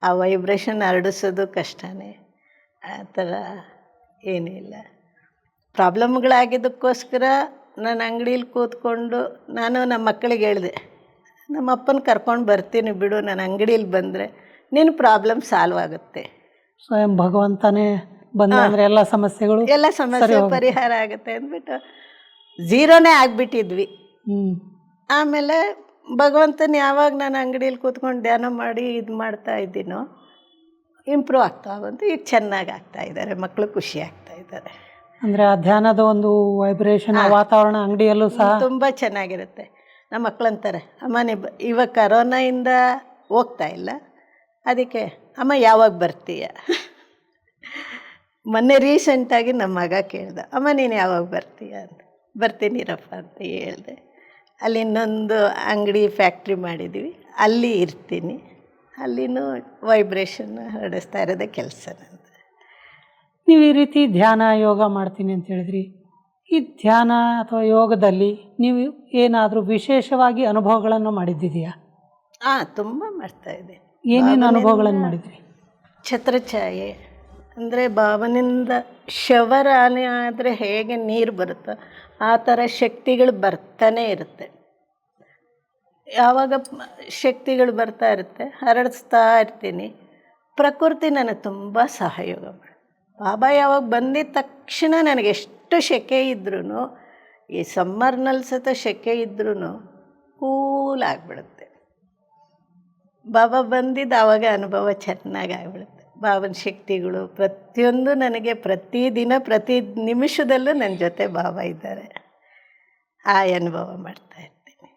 ಆ ವೈಬ್ರೇಷನ್ ಹರಡಿಸೋದು ಕಷ್ಟನೇ. ಆ ಥರ ಏನಿಲ್ಲ. ಪ್ರಾಬ್ಲಮ್ಗಳಾಗಿದ್ದಕ್ಕೋಸ್ಕರ ನಾನು ಅಂಗಡೀಲಿ ಕೂತ್ಕೊಂಡು ನಾನು ನಮ್ಮ ಮಕ್ಕಳಿಗೆ ಹೇಳಿದೆ, ನಮ್ಮ ಅಪ್ಪನ ಕರ್ಕೊಂಡು ಬರ್ತೀನಿ ಬಿಡು, ನಾನು ಅಂಗಡೀಲಿ ಬಂದರೆ ನಿನ್ನ ಪ್ರಾಬ್ಲಮ್ ಸಾಲ್ವ್ ಆಗುತ್ತೆ. ಸ್ವಯಂ ಭಗವಂತನೇ ಬಂದ ಅಂದರೆ ಎಲ್ಲ ಸಮಸ್ಯೆ ಪರಿಹಾರ ಆಗುತ್ತೆ ಅಂದ್ಬಿಟ್ಟು ಝೀರೋನೇ ಆಗಿಬಿಟ್ಟಿದ್ವಿ. ಆಮೇಲೆ ಭಗವಂತನ ಯಾವಾಗ ನಾನು ಅಂಗಡೀಲಿ ಕೂತ್ಕೊಂಡು ಧ್ಯಾನ ಮಾಡಿ ಇದು ಮಾಡ್ತಾ ಇದ್ದೀನೋ ಇಂಪ್ರೂವ್ ಆಗ್ತಾ ಬಂತು. ಈಗ ಚೆನ್ನಾಗಿ ಆಗ್ತಾ ಇದ್ದಾರೆ, ಮಕ್ಕಳು ಖುಷಿ ಆಗ್ತಾ ಇದ್ದಾರೆ. ಅಂದರೆ ಆ ಧ್ಯಾನದ ಒಂದು ವೈಬ್ರೇಷನ್ ವಾತಾವರಣ ಅಂಗಡಿಯಲ್ಲೂ ಸಹ ತುಂಬ ಚೆನ್ನಾಗಿರುತ್ತೆ. ನಮ್ಮ ಮಕ್ಕಳಂತಾರೆ, ಅಮ್ಮ ಇವಾಗ ಕರೋನಾಯಿಂದ ಹೋಗ್ತಾ ಇಲ್ಲ, ಅದಕ್ಕೆ ಅಮ್ಮ ಯಾವಾಗ ಬರ್ತೀಯ? ಮೊನ್ನೆ ರೀಸೆಂಟಾಗಿ ನಮ್ಮ ಮಗ ಕೇಳ್ದ, ಅಮ್ಮ ನೀನು ಯಾವಾಗ ಬರ್ತೀಯ ಅಂತ. ಬರ್ತೀನಿರಪ್ಪ ಅಂತ ಹೇಳಿದೆ. ಅಲ್ಲಿ ಇನ್ನೊಂದು ಅಂಗಡಿ ಫ್ಯಾಕ್ಟ್ರಿ ಮಾಡಿದ್ದೀವಿ, ಅಲ್ಲಿ ಇರ್ತೀನಿ. ಅಲ್ಲಿನೂ ವೈಬ್ರೇಷನ್ ಹರಡಿಸ್ತಾ ಇರೋದೇ ಕೆಲಸ ನಂದು. ನೀವು ಈ ರೀತಿ ಧ್ಯಾನ ಯೋಗ ಮಾಡ್ತೀನಿ ಅಂತ ಹೇಳಿದ್ರಿ. ಈ ಧ್ಯಾನ ಅಥವಾ ಯೋಗದಲ್ಲಿ ನೀವು ಏನಾದರೂ ವಿಶೇಷವಾಗಿ ಅನುಭವಗಳನ್ನು ಮಾಡಿದ್ದಿದೆಯಾ? ತುಂಬ ಮಾಡ್ತಾಯಿದ್ದೆ. ಏನೇನು ಅನುಭವಗಳನ್ನು ಮಾಡಿದ್ರಿ? ಛತ್ರಛಾಯೆ ಅಂದರೆ ಭಾವನೆಯಿಂದ ಶವರಾನೆ ಆದರೆ ಹೇಗೆ ನೀರು ಬರುತ್ತೋ ಆ ಥರ ಶಕ್ತಿಗಳು ಬರ್ತಾನೆ ಇರುತ್ತೆ. ಯಾವಾಗ ಶಕ್ತಿಗಳು ಬರ್ತಾ ಇರುತ್ತೆ ಹರಡಿಸ್ತಾ ಇರ್ತೀನಿ. ಪ್ರಕೃತಿ ನನಗೆ ತುಂಬ ಸಹಯೋಗ ಮಾಡಿ. ಬಾಬಾ ಯಾವಾಗ ಬಂದಿದ್ದ ತಕ್ಷಣ ನನಗೆ ಎಷ್ಟು ಸೆಕೆ ಇದ್ರೂ, ಈ ಸಮ್ಮರ್ನಲ್ಲಿ ಸತ ಸೆಕೆ ಇದ್ರೂ ಕೂಲ್ ಆಗಿಬಿಡುತ್ತೆ. ಬಾಬಾ ಬಂದಿದ್ದು ಆವಾಗ ಅನುಭವ ಚೆನ್ನಾಗಿ ಆಗಿಬಿಡುತ್ತೆ. ಬಾಬನ ಶಕ್ತಿಗಳು ಪ್ರತಿಯೊಂದು ನನಗೆ ಪ್ರತಿದಿನ ಪ್ರತಿ ನಿಮಿಷದಲ್ಲೂ ನನ್ನ ಜೊತೆ ಬಾಬಾ ಇದ್ದಾರೆ. ಆ ಅನುಭವ ಮಾಡ್ತಾ ಇರ್ತೀನಿ.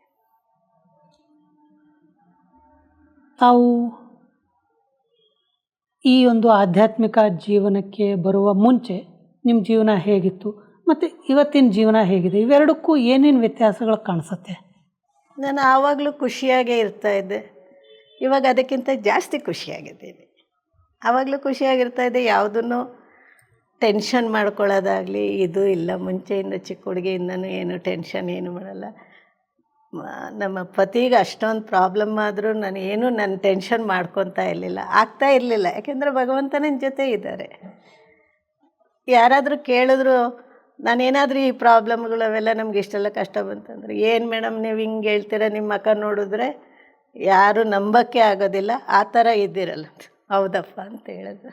ತಾವು ಈ ಒಂದು ಆಧ್ಯಾತ್ಮಿಕ ಜೀವನಕ್ಕೆ ಬರುವ ಮುಂಚೆ ನಿಮ್ಮ ಜೀವನ ಹೇಗಿತ್ತು ಮತ್ತು ಇವತ್ತಿನ ಜೀವನ ಹೇಗಿದೆ, ಇವೆರಡಕ್ಕೂ ಏನೇನು ವ್ಯತ್ಯಾಸಗಳು ಕಾಣಿಸುತ್ತೆ? ನಾನು ಆವಾಗಲೂ ಖುಷಿಯಾಗೇ ಇರ್ತಾಯಿದ್ದೆ, ಇವಾಗ ಅದಕ್ಕಿಂತ ಜಾಸ್ತಿ ಖುಷಿಯಾಗಿದ್ದೀನಿ. ಆವಾಗಲೂ ಖುಷಿಯಾಗಿರ್ತಾಯಿದ್ದೆ, ಯಾವುದನ್ನು ಟೆನ್ಷನ್ ಮಾಡ್ಕೊಳ್ಳೋದಾಗಲಿ ಇದು ಇಲ್ಲ. ಮುಂಚೆಯಿಂದ ಚಿಕ್ಕ ಹುಡುಗಿಯಿಂದನೂ ಏನು ಟೆನ್ಷನ್ ಏನು ಮಾಡಲ್ಲ. ನಮ್ಮ ಪತಿಗೆ ಅಷ್ಟೊಂದು ಪ್ರಾಬ್ಲಮ್ ಆದರೂ ನಾನು ಟೆನ್ಷನ್ ಮಾಡ್ಕೊತಾ ಇರಲಿಲ್ಲ, ಆಗ್ತಾ ಇರಲಿಲ್ಲ. ಯಾಕೆಂದರೆ ಭಗವಂತ ನನ್ನ ಜೊತೆ ಇದ್ದಾರೆ. ಯಾರಾದರೂ ಕೇಳಿದ್ರು ನಾನೇನಾದರೂ ಈ ಪ್ರಾಬ್ಲಮ್ಗಳು ಅವೆಲ್ಲ ನಮ್ಗೆ ಇಷ್ಟೆಲ್ಲ ಕಷ್ಟ ಬಂತಂದರೆ, ಏನು ಮೇಡಮ್ ನೀವು ಹಿಂಗೆ ಹೇಳ್ತೀರ, ನಿಮ್ಮ ಮಕ್ಕ ನೋಡಿದ್ರೆ ಯಾರೂ ನಂಬಕ್ಕೆ ಆಗೋದಿಲ್ಲ, ಆ ಥರ ಇದ್ದಿರಲ್ಲ. ಹೌದಪ್ಪ ಅಂತ ಹೇಳಿದ್ರು.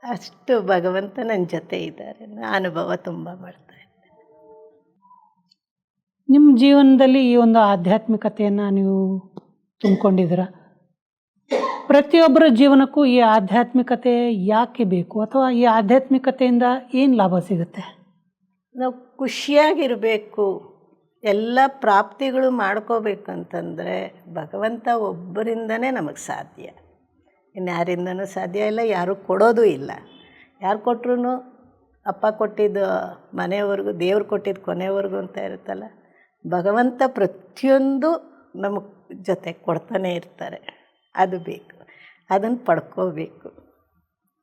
ಅಷ್ಟು ಭಗವಂತ ನನ್ನ ಜೊತೆ ಇದ್ದಾರೆ. ಅನುಭವ ತುಂಬ ಮಾಡ್ತಾ ಇದ್ದೆ. ನಿಮ್ಮ ಜೀವನದಲ್ಲಿ ಈ ಒಂದು ಆಧ್ಯಾತ್ಮಿಕತೆಯನ್ನು ನೀವು ತುಂಬಿಕೊಂಡಿದ್ದೀರ. ಪ್ರತಿಯೊಬ್ಬರ ಜೀವನಕ್ಕೂ ಈ ಆಧ್ಯಾತ್ಮಿಕತೆ ಯಾಕೆ ಬೇಕು, ಅಥವಾ ಈ ಆಧ್ಯಾತ್ಮಿಕತೆಯಿಂದ ಏನು ಲಾಭ ಸಿಗುತ್ತೆ? ನಾವು ಖುಷಿಯಾಗಿರಬೇಕು, ಎಲ್ಲ ಪ್ರಾಪ್ತಿಗಳು ಮಾಡ್ಕೋಬೇಕಂತಂದರೆ ಭಗವಂತ ಒಬ್ಬರಿಂದನೇ ನಮಗೆ ಸಾಧ್ಯ, ಇನ್ಯಾರಿಂದನೂ ಸಾಧ್ಯ ಇಲ್ಲ. ಯಾರೂ ಕೊಡೋದು ಇಲ್ಲ. ಯಾರು ಕೊಟ್ಟರು ಅಪ್ಪ ಕೊಟ್ಟಿದ್ದು ಮನೆಯವರೆಗೂ, ದೇವ್ರು ಕೊಟ್ಟಿದ್ದು ಕೊನೆವರೆಗೂ ಅಂತ ಇರುತ್ತಲ್ಲ, ಭಗವಂತ ಪ್ರತಿಯೊಂದು ನಮಗೆ ಜೊತೆ ಕೊಡ್ತಾನೆ ಇರ್ತಾರೆ. ಅದು ಬೇಕು, ಅದನ್ನು ಪಡ್ಕೋಬೇಕು.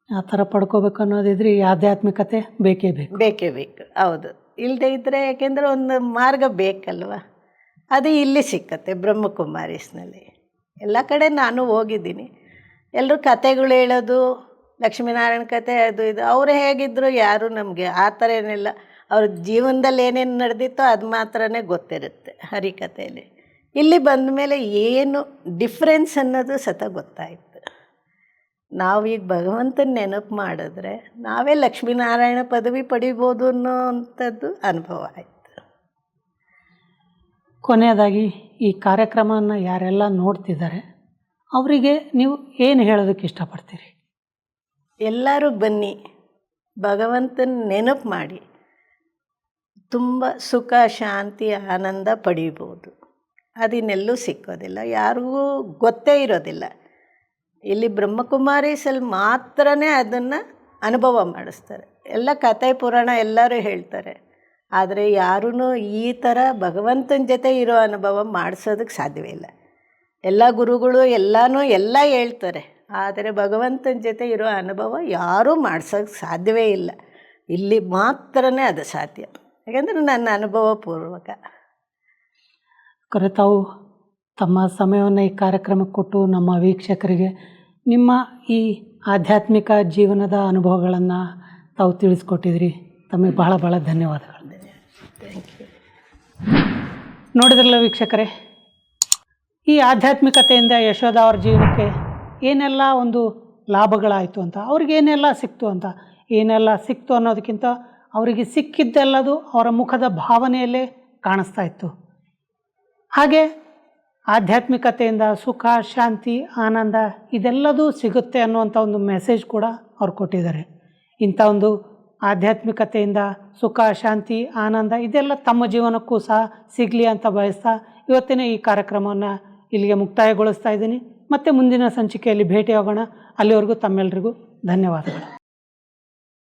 ಆ ಥರ ಪಡ್ಕೋಬೇಕು ಅನ್ನೋದಿದ್ರೆ ಈ ಆಧ್ಯಾತ್ಮಿಕತೆ ಬೇಕೇ ಬೇಕು. ಹೌದು, ಇಲ್ಲದೆ ಇದ್ದರೆ, ಯಾಕೆಂದರೆ ಒಂದು ಮಾರ್ಗ ಬೇಕಲ್ವ. ಅದು ಇಲ್ಲಿ ಸಿಕ್ಕತ್ತೆ ಬ್ರಹ್ಮಕುಮಾರೀಸ್ನಲ್ಲಿ. ಎಲ್ಲ ಕಡೆ ನಾನು ಹೋಗಿದ್ದೀನಿ. ಎಲ್ಲರೂ ಕತೆಗಳು ಹೇಳೋದು, ಲಕ್ಷ್ಮೀನಾರಾಯಣ ಕತೆ ಅದು ಇದು, ಅವರು ಹೇಗಿದ್ದರು ಯಾರು ನಮಗೆ ಆ ಥರ ಏನಿಲ್ಲ. ಅವ್ರ ಜೀವನದಲ್ಲಿ ಏನೇನು ನಡೆದಿತ್ತೋ ಅದು ಮಾತ್ರನೇ ಗೊತ್ತಿರುತ್ತೆ ಹರಿಕತೆಯಲ್ಲಿ. ಇಲ್ಲಿ ಬಂದ ಮೇಲೆ ಏನು ಡಿಫ್ರೆನ್ಸ್ ಅನ್ನೋದು ಸತ ಗೊತ್ತಾಯಿತು. ನಾವೀಗ ಭಗವಂತನ ನೆನಪು ಮಾಡಿದ್ರೆ ನಾವೇ ಲಕ್ಷ್ಮೀನಾರಾಯಣ ಪದವಿ ಪಡಿಬೋದು ಅನ್ನೋವಂಥದ್ದು ಅನುಭವ ಆಯಿತು. ಕೊನೆಯದಾಗಿ ಈ ಕಾರ್ಯಕ್ರಮವನ್ನು ಯಾರೆಲ್ಲ ನೋಡ್ತಿದ್ದಾರೆ ಅವರಿಗೆ ನೀವು ಏನು ಹೇಳೋದಕ್ಕೆ ಇಷ್ಟಪಡ್ತೀರಿ? ಎಲ್ಲರೂ ಬನ್ನಿ, ಭಗವಂತನ ನೆನಪು ಮಾಡಿ, ತುಂಬ ಸುಖ, ಶಾಂತಿ, ಆನಂದ ಪಡೀಬೋದು. ಅದಿನ್ನೆಲ್ಲೂ ಸಿಕ್ಕೋದಿಲ್ಲ, ಯಾರಿಗೂ ಗೊತ್ತೇ ಇರೋದಿಲ್ಲ. ಇಲ್ಲಿ ಬ್ರಹ್ಮಕುಮಾರೀಸಲ್ಲಿ ಮಾತ್ರನೇ ಅದನ್ನು ಅನುಭವ ಮಾಡಿಸ್ತಾರೆ. ಎಲ್ಲ ಕತೆ ಪುರಾಣ ಎಲ್ಲರೂ ಹೇಳ್ತಾರೆ, ಆದರೆ ಯಾರೂ ಈ ಥರ ಭಗವಂತನ ಜೊತೆ ಇರೋ ಅನುಭವ ಮಾಡಿಸೋದಕ್ಕೆ ಸಾಧ್ಯವೇ ಇಲ್ಲ. ಎಲ್ಲ ಗುರುಗಳು ಎಲ್ಲ ಹೇಳ್ತಾರೆ, ಆದರೆ ಭಗವಂತನ ಜೊತೆ ಇರೋ ಅನುಭವ ಯಾರೂ ಮಾಡ್ಸೋಕ್ಕೆ ಸಾಧ್ಯವೇ ಇಲ್ಲ. ಇಲ್ಲಿ ಮಾತ್ರನೇ ಅದು ಸಾಧ್ಯ, ಯಾಕೆಂದರೆ ನನ್ನ ಅನುಭವ ಪೂರ್ವಕ. ತಾವು ತಮ್ಮ ಸಮಯವನ್ನು ಈ ಕಾರ್ಯಕ್ರಮಕ್ಕೆ ಕೊಟ್ಟು ನಮ್ಮ ವೀಕ್ಷಕರಿಗೆ ನಿಮ್ಮ ಈ ಆಧ್ಯಾತ್ಮಿಕ ಜೀವನದ ಅನುಭವಗಳನ್ನು ತಾವು ತಿಳಿಸ್ಕೊಟ್ಟಿದ್ರಿ. ತಮಗೆ ಬಹಳ ಬಹಳ ಧನ್ಯವಾದಗಳು. Thank you. ನೋಡಿದ್ರಲ್ಲ ವೀಕ್ಷಕರೇ, ಈ ಆಧ್ಯಾತ್ಮಿಕತೆಯಿಂದ ಯಶೋಧ ಅವ್ರ ಜೀವನಕ್ಕೆ ಏನೆಲ್ಲ ಒಂದು ಲಾಭಗಳಾಯಿತು ಅಂತ, ಅವ್ರಿಗೆ ಏನೆಲ್ಲ ಸಿಕ್ತು ಅಂತ, ಏನೆಲ್ಲ ಸಿಕ್ತು ಅನ್ನೋದಕ್ಕಿಂತ ಅವರಿಗೆ ಸಿಕ್ಕಿದ್ದೆಲ್ಲದು ಅವರ ಮುಖದ ಭಾವನೆಯಲ್ಲೇ ಕಾಣಿಸ್ತಾ ಇತ್ತು. ಹಾಗೆ ಆಧ್ಯಾತ್ಮಿಕತೆಯಿಂದ ಸುಖ, ಶಾಂತಿ, ಆನಂದ ಇದೆಲ್ಲದೂ ಸಿಗುತ್ತೆ ಅನ್ನುವಂಥ ಒಂದು ಮೆಸೇಜ್ ಕೂಡ ಅವ್ರು ಕೊಟ್ಟಿದ್ದಾರೆ. ಇಂಥ ಒಂದು ಆಧ್ಯಾತ್ಮಿಕತೆಯಿಂದ ಸುಖ, ಶಾಂತಿ, ಆನಂದ ಇದೆಲ್ಲ ತಮ್ಮ ಜೀವನಕ್ಕೂ ಸಹ ಸಿಗಲಿ ಅಂತ ಬಯಸ್ತಾ ಇವತ್ತಿನ ಈ ಕಾರ್ಯಕ್ರಮವನ್ನು ಇಲ್ಲಿಗೆ ಮುಕ್ತಾಯಗೊಳಿಸ್ತಾ ಇದ್ದೀನಿ. ಮತ್ತೆ ಮುಂದಿನ ಸಂಚಿಕೆಯಲ್ಲಿ ಭೇಟಿಯಾಗೋಣ. ಅಲ್ಲಿವರೆಗೂ ತಮ್ಮೆಲ್ಲರಿಗೂ ಧನ್ಯವಾದಗಳು.